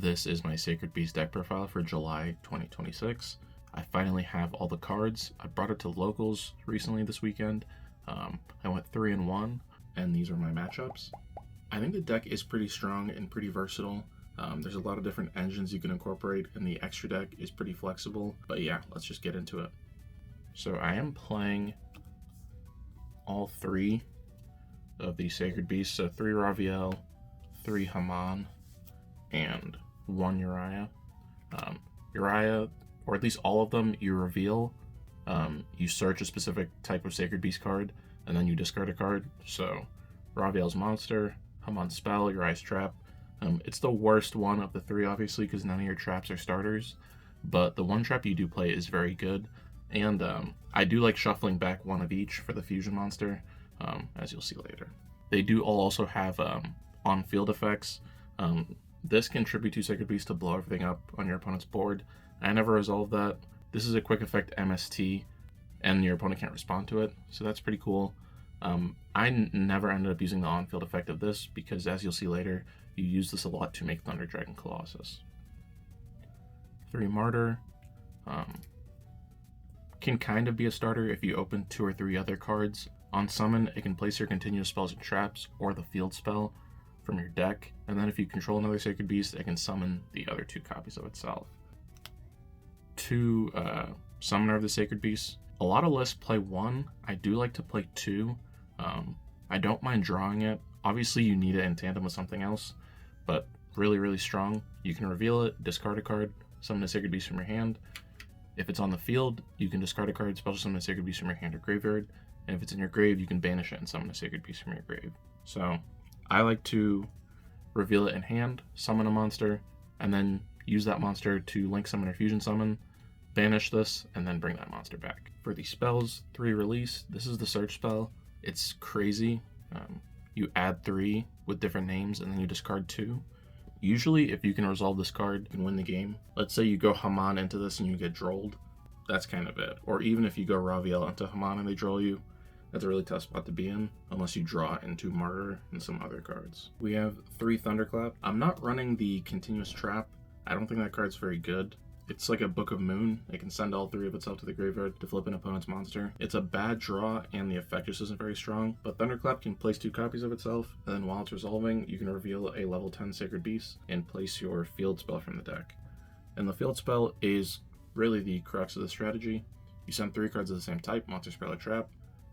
This is my Sacred Beast deck profile for July 2026. I finally have all the cards. I brought it to locals recently this weekend. I went 3-1, and these are my matchups. I think the deck is pretty strong and pretty versatile. There's a lot of different engines you can incorporate, and the extra deck is pretty flexible. But yeah, let's just get into it. So I am playing all 3 of these Sacred Beasts. So 3 Raviel, 3 Haman, and 1 Uriah. Uriah, or at least all of them, you reveal. You search a specific type of Sacred Beast card, and then you discard a card. So Raviel's monster, Haman's spell, Uriah's trap. It's the worst one of the 3, obviously, because none of your traps are starters. But the one trap you do play is very good. And I do like shuffling back 1 of each for the fusion monster, as you'll see later. They do all also have on-field effects. This can tribute to Sacred Beast to blow everything up on your opponent's board. I never resolved that. This is a quick effect MST, and your opponent can't respond to it, so that's pretty cool. I never ended up using the on-field effect of this because, as you'll see later, you use this a lot to make Thunder Dragon Colossus. 3 Martyr. Can kind of be a starter if you open 2 or 3 other cards. On summon, it can place your continuous spells and traps or the field spell from your deck, and then if you control another Sacred Beast, it can summon the other 2 copies of itself. 2 Summoner of the Sacred Beast. A lot of lists play 1. I do like to play 2. I don't mind drawing it. Obviously you need it in tandem with something else, but really, really strong. You can reveal it, discard a card, summon a Sacred Beast from your hand. If it's on the field, you can discard a card, special summon a Sacred Beast from your hand or graveyard, and if it's in your grave, you can banish it and summon a Sacred Beast from your grave. So I like to reveal it in hand, summon a monster, and then use that monster to link summon or fusion summon, banish this, and then bring that monster back. For the spells, 3 release. This is the search spell. It's crazy. You add 3 with different names, and then you discard 2. Usually, if you can resolve this card, you can win the game. Let's say you go Haman into this and you get drolled. That's kind of it. Or even if you go Raviel into Haman and they droll you, that's a really tough spot to be in, unless you draw into Martyr and some other cards. We have 3 Thunderclap. I'm not running the continuous trap. I don't think that card's very good. It's like a Book of Moon. It can send all 3 of itself to the graveyard to flip an opponent's monster. It's a bad draw, and the effect just isn't very strong, but Thunderclap can place 2 copies of itself, and then while it's resolving, you can reveal a level 10 Sacred Beast and place your field spell from the deck. And the field spell is really the crux of the strategy. You send 3 cards of the same type, monster, spell, or trap,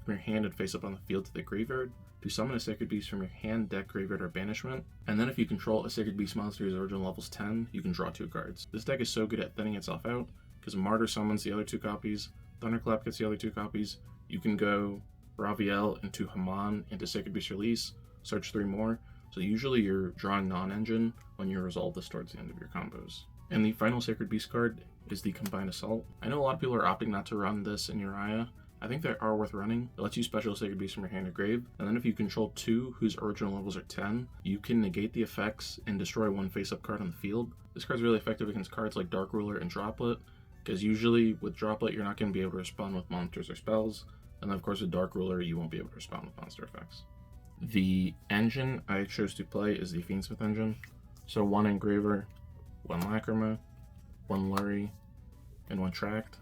from your hand and face up on the field to the graveyard, to summon a Sacred Beast from your hand, deck, graveyard, or banishment, and then if you control a Sacred Beast monster whose original level's 10, you can draw 2 cards. This deck is so good at thinning itself out, because Martyr summons the other 2 copies, Thunderclap gets the other 2 copies, you can go Raviel into Haman into Sacred Beast release, search 3 more, so usually you're drawing non-engine when you resolve this towards the end of your combos. And the final Sacred Beast card is the Combined Assault. I know a lot of people are opting not to run this in Uriah. I think they are worth running. It lets you special Sacred Beast from your hand or grave, and then if you control 2 whose original levels are 10, you can negate the effects and destroy 1 face-up card on the field. This card's really effective against cards like Dark Ruler and Droplet, because usually with Droplet you're not going to be able to respond with monsters or spells, and then of course with Dark Ruler you won't be able to respond with monster effects. The engine I chose to play is the Fiendsmith engine, so 1 Engraver, 1 Lacrima, 1 Lurry, and 1 Tract.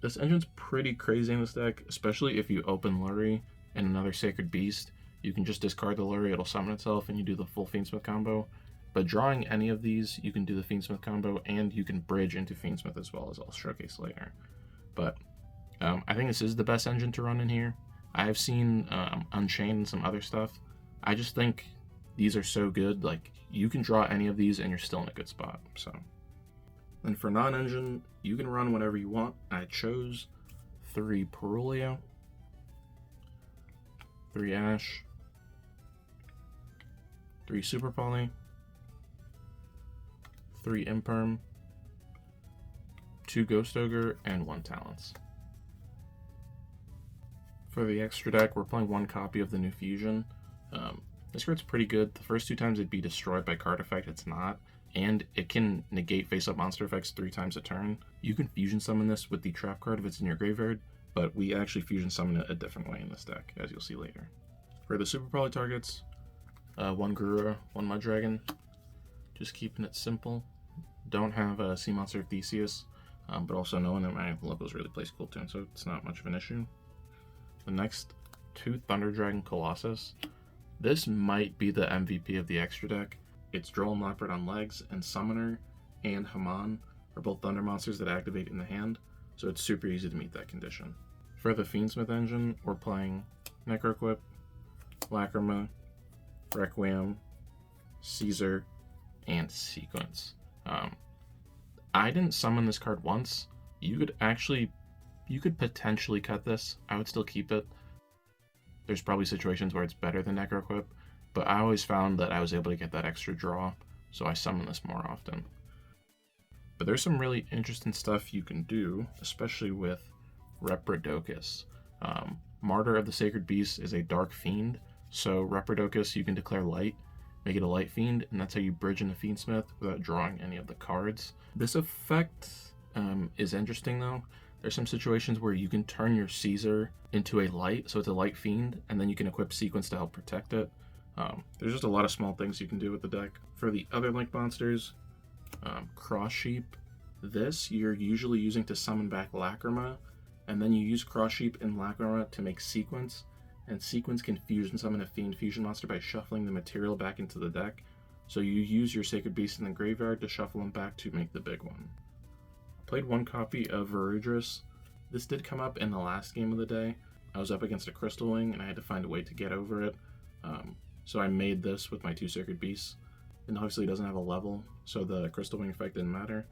This engine's pretty crazy in this deck, especially if you open Lurry and another Sacred Beast. You can just discard the Lurry, it'll summon itself, and you do the full Fiendsmith combo. But drawing any of these, you can do the Fiendsmith combo, and you can bridge into Fiendsmith as well, as I'll showcase later. But I think this is the best engine to run in here. I have seen Unchained and some other stuff. I just think these are so good, like, you can draw any of these and you're still in a good spot, so. Then for non-engine, you can run whatever you want. I chose 3 Puruleo, 3 Ash, 3 Super Poly, 3 Imperm, 2 Ghost Ogre, and 1 Talents. For the extra deck, we're playing 1 copy of the new Fusion. This card's pretty good. The first 2 times it'd be destroyed by card effect, it's not. And it can negate face-up monster effects 3 times a turn. You can fusion summon this with the trap card if it's in your graveyard, but we actually fusion summon it a different way in this deck, as you'll see later. For the Super Poly targets, 1 Garura, 1 Mud Dragon, Just keeping it simple. Don't have a Sea Monster Theseus, but also knowing that my locals really plays cool too, so it's not much of an issue. The next two, Thunder Dragon Colossus. This might be the MVP of the extra deck. It's Droll and Leopard on legs, and Summoner and Haman are both Thunder monsters that activate in the hand, so it's super easy to meet that condition. For the Fiendsmith engine, we're playing Necroquip, Lacrima, Requiem, Caesar, and Sequence. I didn't summon this card once. You could potentially cut this. I would still keep it. There's probably situations where it's better than Necroquip, but I always found that I was able to get that extra draw, so I summon this more often. But there's some really interesting stuff you can do, especially with Reprodocus. Martyr of the Sacred Beast is a Dark Fiend, so Reprodocus you can declare light, make it a light fiend, and that's how you bridge into Fiendsmith without drawing any of the cards. This effect is interesting though. There's some situations where you can turn your Caesar into a light, so it's a light fiend, and then you can equip Sequence to help protect it. There's just a lot of small things you can do with the deck. For the other Link monsters, Cross Sheep, this you're usually using to summon back Lacrima, and then you use Cross Sheep and Lacrima to make Sequence, and Sequence can fusion summon a Fiend Fusion monster by shuffling the material back into the deck, so you use your Sacred Beast in the graveyard to shuffle them back to make the big one. Played one copy of Verudris. This did come up in the last game of the day. I was up against a Crystal Wing and I had to find a way to get over it. So I made this with my two Sacred Beasts. And obviously it doesn't have a level, so the Crystal Wing effect didn't matter.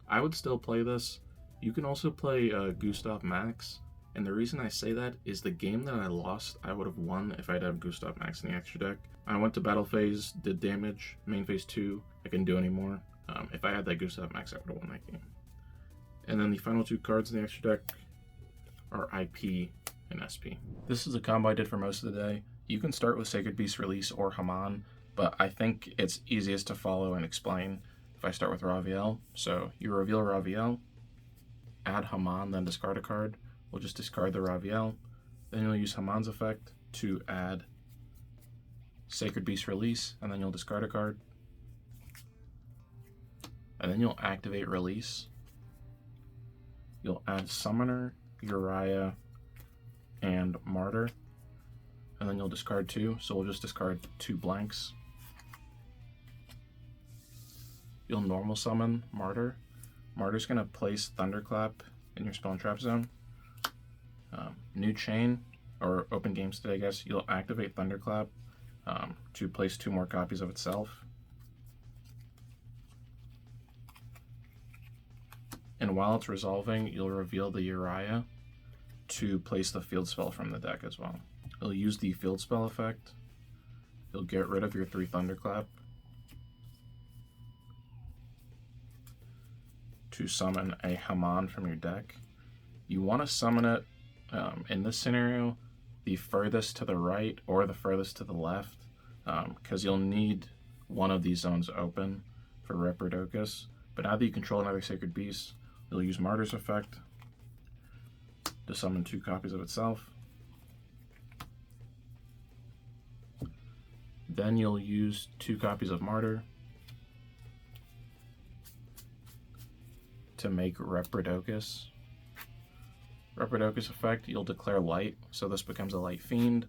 I would still play this. You can also play Gustav Max. And the reason I say that is the game that I lost, I would have won if I'd have Gustav Max in the extra deck. I went to battle phase, did damage, main phase 2, I couldn't do anymore. If I had that Gustav Max, I would have won that game. And then the final two cards in the extra deck are IP and SP. This is a combo I did for most of the day. You can start with Sacred Beast Release or Haman, but I think it's easiest to follow and explain if I start with Raviel. So you reveal Raviel, add Haman, then discard a card. We'll just discard the Raviel. Then you'll use Haman's effect to add Sacred Beast Release, and then you'll discard a card. And then you'll activate Release. You'll add Summoner, Uriah, and Martyr. And then you'll discard 2, so we'll just discard 2 blanks. You'll normal summon Martyr. Martyr's going to place Thunderclap in your spell and trap zone. New chain, or open game state I guess, you'll activate Thunderclap to place 2 more copies of itself. And while it's resolving, you'll reveal the Uriah to place the field spell from the deck as well. You'll use the field spell effect. You'll get rid of your 3 Thunderclap to summon a Haman from your deck. You want to summon it, in this scenario, the furthest to the right or the furthest to the left, because you'll need one of these zones open for Reprodocus. But now that you control another Sacred Beast, you'll use Martyr's effect to summon 2 copies of itself. Then you'll use 2 copies of Martyr to make Reprodocus. Reprodocus effect, you'll declare light, so this becomes a light fiend.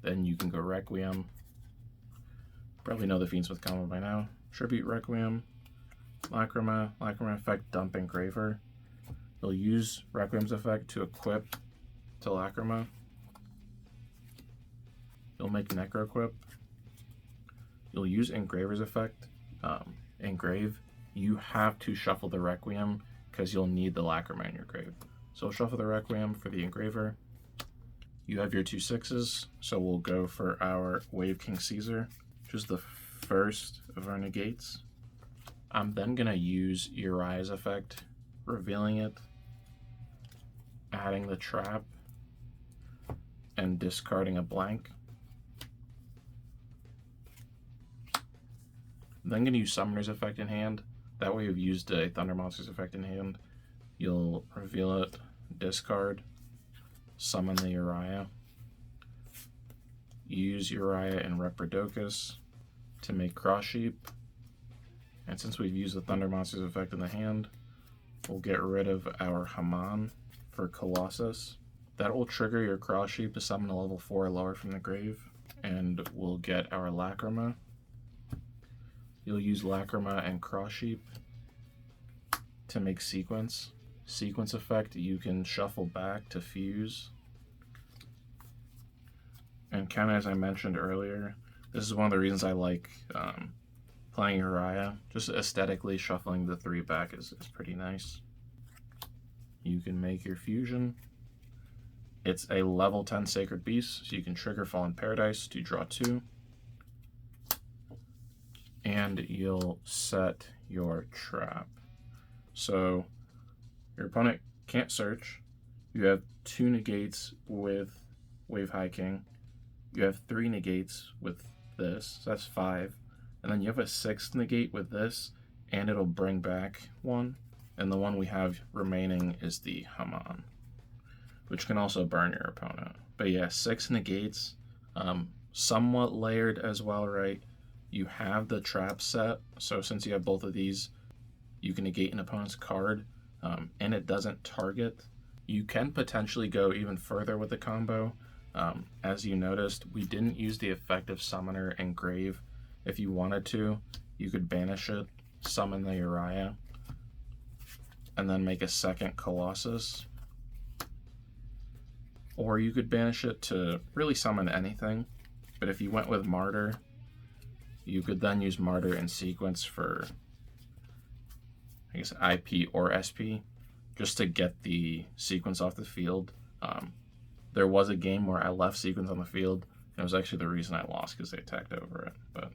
Then you can go Requiem. Probably know the Fiendsmith combo by now. Tribute Requiem, Lacrima effect, dump Engraver. You'll use Requiem's effect to equip to Lacrima. You'll make Necroquip. You'll use Engraver's effect. Engrave, you have to shuffle the Requiem because you'll need the Lacrima in your grave. So shuffle the Requiem for the Engraver. You have your 2 6s, so we'll go for our Wave King Caesar, which is the first of our negates. I'm then going to use Uriah's effect, revealing it, adding the trap, and discarding a blank. Then I'm going to use Summoner's effect in hand. That way you've used a Thunder Monster's effect in hand. You'll reveal it, discard, summon the Uriah. use Uriah and Reprodocus to make Cross Sheep. And since we've used the Thunder Monster's effect in the hand, we'll get rid of our Haman for Colossus. That will trigger your Cross Sheep to summon a level 4 or lower from the grave, and we'll get our Lacrima. You'll use Lacrima and Cross Sheep to make Sequence. Sequence effect, you can shuffle back to fuse. And kind of as I mentioned earlier, this is one of the reasons I like playing Uriah. Just aesthetically, shuffling the 3 back is pretty nice. You can make your fusion. It's a level 10 Sacred Beast, so you can trigger Fallen Paradise to draw 2. And you'll set your trap. So your opponent can't search. You have 2 negates with Wave High King. You have 3 negates with this, so that's 5. And then you have a 6th negate with this, and it'll bring back 1. And the one we have remaining is the Haman, which can also burn your opponent. But yeah, 6 negates, somewhat layered as well, right? You have the trap set, so since you have both of these, you can negate an opponent's card, and it doesn't target. You can potentially go even further with the combo. As you noticed, we didn't use the effect of Summoner and Grave. If you wanted to, you could banish it, summon the Uriah, and then make a second Colossus. Or you could banish it to really summon anything. But if you went with Martyr, you could then use Martyr in sequence for, I guess, IP or SP, just to get the sequence off the field. There was a game where I left sequence on the field, and it was actually the reason I lost because they attacked over it. But